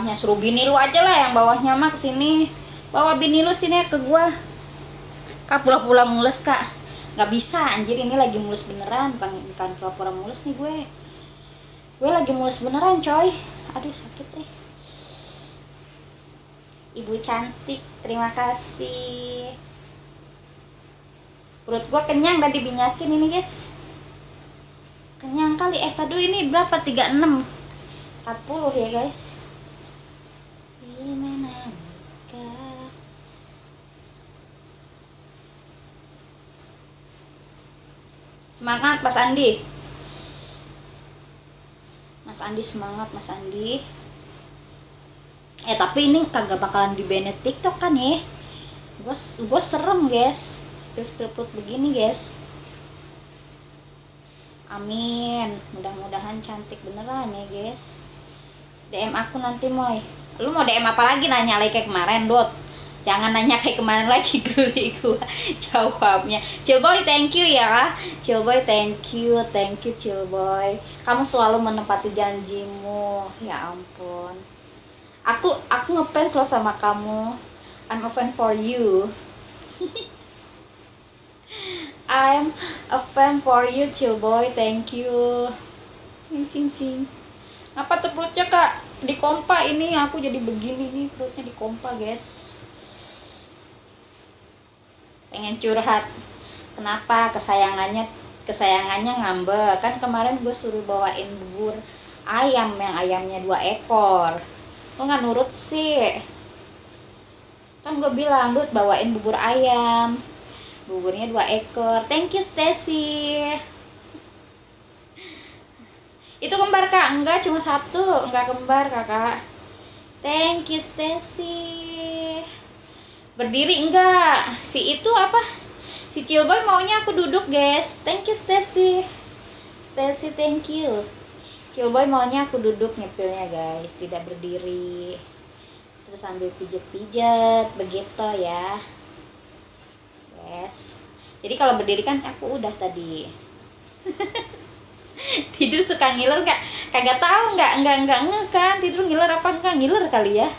bawahnya. Suruh bini lu aja lah yang bawahnya mah kesini. Bawa bini lu sini ke gua. Kak pura-pura mulus kak. Gak bisa anjir, ini lagi mulus beneran. Bukan pura-pura mulus nih gue. Gue lagi mulus beneran coy. Aduh sakit Ibu cantik, terima kasih. Perut gue kenyang udah dibinyakin ini guys. Kenyang kali. Tadi ini berapa? 36 40 ya guys. Gimana nikah? Semangat Mas Andi. Mas Andi semangat Mas Andi. Tapi ini kagak bakalan di-banned TikTok kan ya. Gue serem guys. Spill perut begini guys. Amin. Mudah-mudahan cantik beneran ya guys. DM aku nanti Moy. Lu mau DM apa lagi, nanya lagi kayak kemarin Dot? Jangan nanya kayak kemarin lagi, geli gua jawabnya. Cilboy thank you ya. Cilboy thank you Cilboy. Kamu selalu menepati janjimu. Ya ampun. Aku ngefans loh sama kamu. I'm a fan for you. I'm a fan for you Cilboy, thank you. Cing. Apa tuh perutnya kak? Dikompa ini aku jadi begini nih, perutnya dikompa guys. Pengen curhat. Kenapa? Kesayangannya ngambek. Kan kemarin gue suruh bawain bubur ayam yang ayamnya 2 ekor. Lo nggak nurut sih. Kan gue bilang Dut bawain bubur ayam. Buburnya 2 ekor. Thank you Stacy. Itu kembar kak? Enggak, cuma 1. Enggak kembar kakak. Thank you Stacy. Berdiri enggak? Si itu apa? Si Cilboy maunya aku duduk guys. Thank you Stacy. Stacy thank you. Cilboy maunya aku duduk nyepilnya guys, tidak berdiri. Terus sambil pijat-pijat begitu ya. Yes. Jadi kalau berdiri kan aku udah tadi. Tidur suka ngiler nggak? Kagak tahu nggak nge kan tidur ngiler apa enggak ngiler kali ya.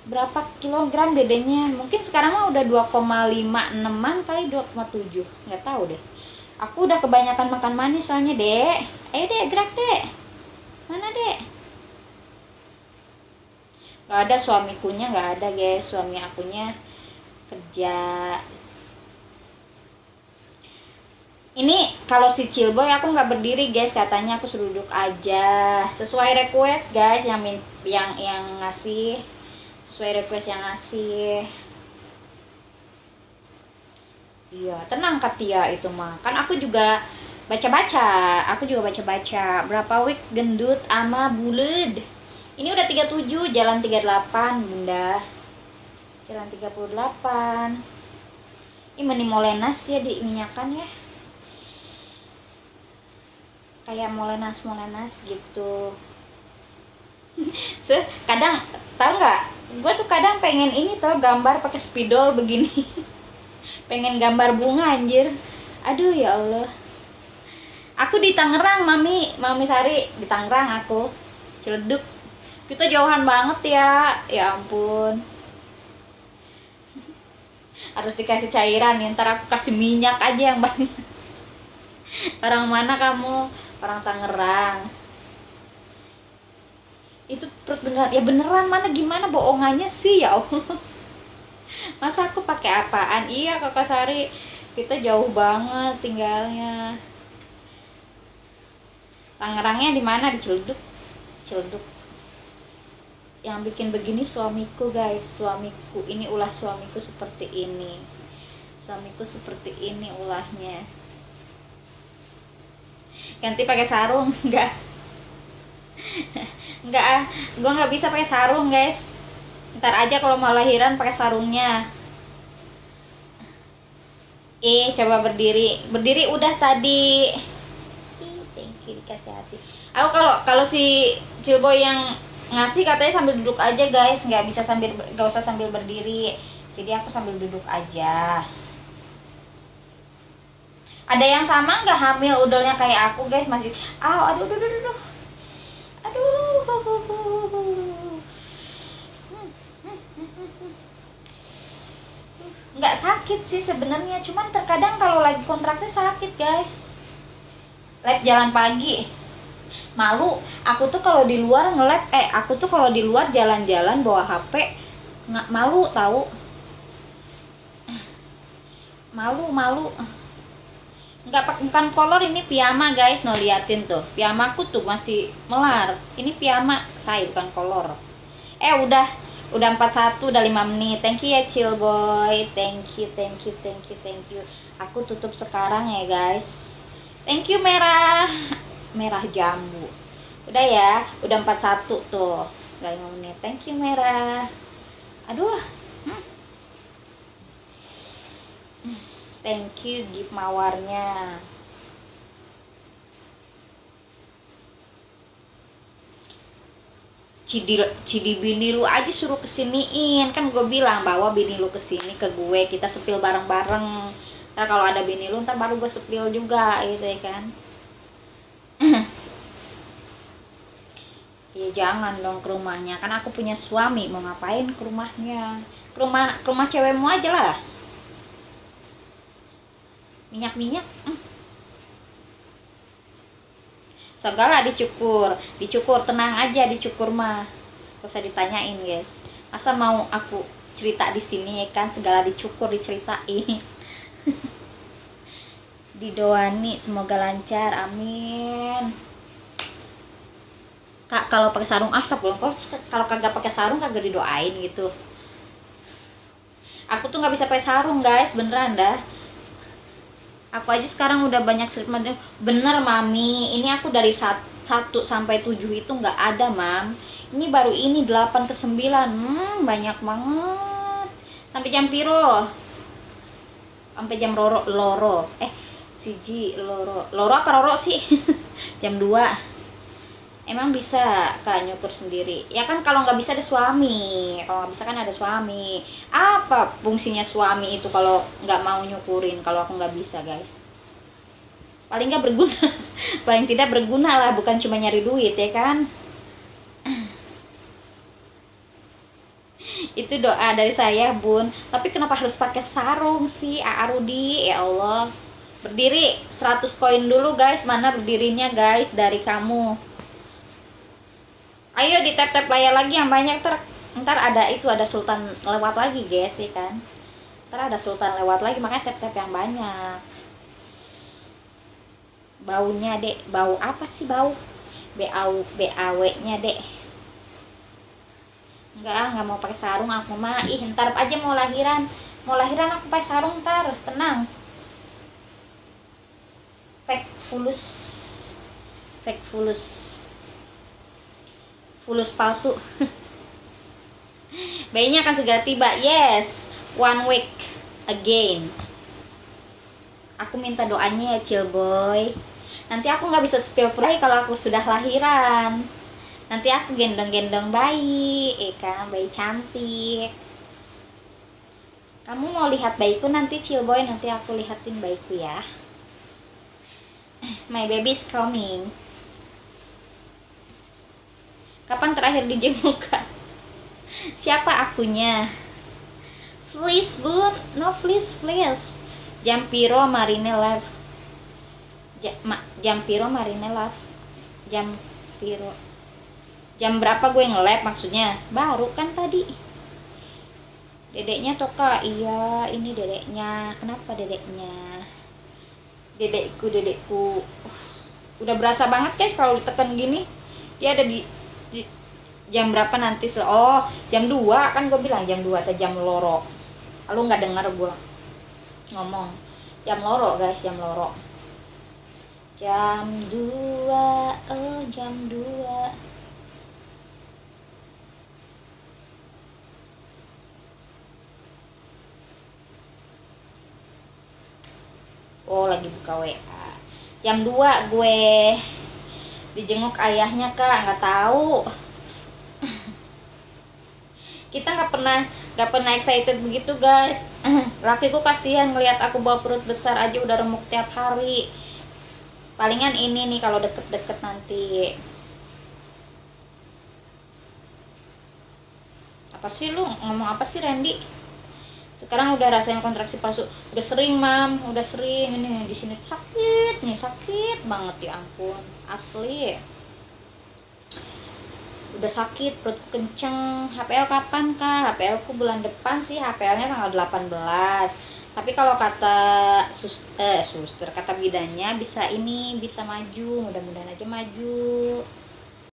Berapa kilogram dedenya? Mungkin sekarang mah udah 2,56an kali 2,7. Nggak tahu deh. Aku udah kebanyakan makan manis soalnya dek. Ayo dek gerak dek. Mana dek? Nggak ada suamikunya, nggak ada guys. Suami akunya kerja. Ini kalau si Cilboy aku nggak berdiri guys, katanya aku suruh duduk aja. Sesuai request guys yang ngasih. Sesuai request yang ngasih. Iya, tenang Katia itu mah. Kan aku juga baca-baca. Berapa week gendut ama bulet. Ini udah 37, jalan 38, Bunda. Jalan 38. Ini meni molenas ya diminyakan ya. Kayak molenas gitu. Kadang tahu nggak? Gue tuh kadang pengen ini tuh gambar pakai spidol begini. Pengen gambar bunga anjir. Aduh ya Allah. Aku di Tangerang, Mami Sari di Tangerang aku. Ciledug. Kita jauhan banget ya. Ya ampun. Harus dikasih cairan nih, ntar aku kasih minyak aja yang banyak. Orang mana kamu? Orang Tangerang. Itu perut beneran. Ya beneran, mana gimana bohongannya sih ya Allah. Masa aku pakai apaan? Iya Kakak Sari, kita jauh banget tinggalnya. Tangerangnya di mana? Di Ciledug. Yang bikin begini suamiku guys. Suamiku, ini ulah suamiku seperti ini. Suamiku seperti ini ulahnya. Ganti pakai sarung? Enggak ah, gue nggak bisa pakai sarung guys. Ntar aja kalau mau lahiran pakai sarungnya. Coba berdiri udah tadi. Thank you dikasih hati. Aku kalau si Cilboy yang ngasih katanya sambil duduk aja guys, nggak usah sambil berdiri. Jadi aku sambil duduk aja. Ada yang sama nggak hamil udolnya kayak aku guys? Masih aduh nggak sakit sih sebenarnya, cuman terkadang kalau lagi kontraknya sakit guys. Lab jalan pagi, malu. Aku tuh kalau di luar aku tuh kalau di luar jalan-jalan bawa HP nggak malu tahu. Malu nggak, bukan kolor, ini piyama guys. No, liatin tuh piyamaku tuh masih melar. Ini piyama saya, bukan kolor. Udah 41, udah 5 menit. Thank you ya chill boy, thank you. Aku tutup sekarang ya guys. Thank you merah jambu. Udah ya, udah 41 tuh, udah 5 menit. Thank you merah. Aduh, thank you gift mawarnya. Cidi bini lu aja suruh kesiniin, kan gue bilang bawa bini lu kesini ke gue, kita sepil bareng-bareng. Ntar kalau ada bini lu ntar baru gue sepil juga gitu ya kan. Ya jangan dong ke rumahnya, kan aku punya suami, mau ngapain ke rumahnya? Ke rumah cewekmu aja lah. Minyak segala dicukur, tenang aja, dicukur mah gak usah ditanyain guys. Masa mau aku cerita di sini ya kan, segala dicukur diceritain. Didoani semoga lancar, amin. Kak kalau pakai sarung kalau kagak pakai sarung kagak didoain gitu. Aku tuh nggak bisa pakai sarung guys, beneran dah. Aku aja sekarang udah banyak treatment. Bener mami, ini aku dari 1 sampai 7 itu nggak ada mam. Ini baru ini 8 ke 9. Banyak banget. Sampai jam piro? Sampai jam loro. Siji loro apa roro sih? Jam 2. Emang bisa kak nyukur sendiri? Ya kan kalau nggak bisa ada suami. Kalau nggak bisa kan ada suami. Apa fungsinya suami itu kalau nggak mau nyukurin? Kalau aku nggak bisa guys. Paling nggak berguna. Paling tidak berguna lah, bukan cuma nyari duit ya kan. Itu doa dari saya bun. Tapi kenapa harus pakai sarung sih Arudi? Ya Allah. Berdiri 100 koin dulu guys. Mana berdirinya guys dari kamu? Ayo di tap layar lagi yang banyak, ntar ada sultan lewat lagi guys ya kan. Ntar ada sultan lewat lagi, makanya tap yang banyak. Baunya dek, bau apa sih bau? BAW nya dek. Enggak mau pakai sarung aku mah. Ntar aja mau lahiran aku pakai sarung ntar, tenang. Fake fulus palsu. Bayinya akan segera tiba. Yes, 1 week again. Aku minta doanya ya chill boy. Nanti aku nggak bisa spill pray kalau aku sudah lahiran. Nanti aku gendong bayi, kan bayi cantik. Kamu mau lihat bayiku nanti chill boy, nanti aku lihatin bayiku ya. My baby is coming. Kapan terakhir dijenguk kak? Siapa akunya? Please bun, no please. Jam piro Marine live? Jam piro Marine live? Jam piro? Jam berapa gue nge-live maksudnya? Baru kan tadi. Dedeknya Toka, iya ini dedeknya. Kenapa dedeknya? Dedekku. Udah berasa banget guys kalau ditekan gini. Dia ada di jam berapa nanti? Jam 2 kan gue bilang jam 2 atau jam loro. Lu nggak dengar gue ngomong jam loro guys, jam 2, jam 2. Lagi buka WA. Jam 2 gue dijenguk ayahnya kak, nggak tahu. Kita nggak pernah excited begitu guys. Lakiku kasihan ngelihat aku bawa perut besar aja udah remuk tiap hari. Palingan ini nih kalau deket-deket nanti. Apa sih lu ngomong apa sih Randy? Sekarang udah rasain kontraksi palsu, udah sering mam, udah sering. Ini di sini sakit nih, sakit banget ya ampun, asli udah sakit, perut kenceng. HPL kapan kak? HPL ku bulan depan sih, HPL nya tanggal 18. Tapi kalau kata suster, kata bidannya bisa ini, bisa maju, mudah-mudahan aja maju.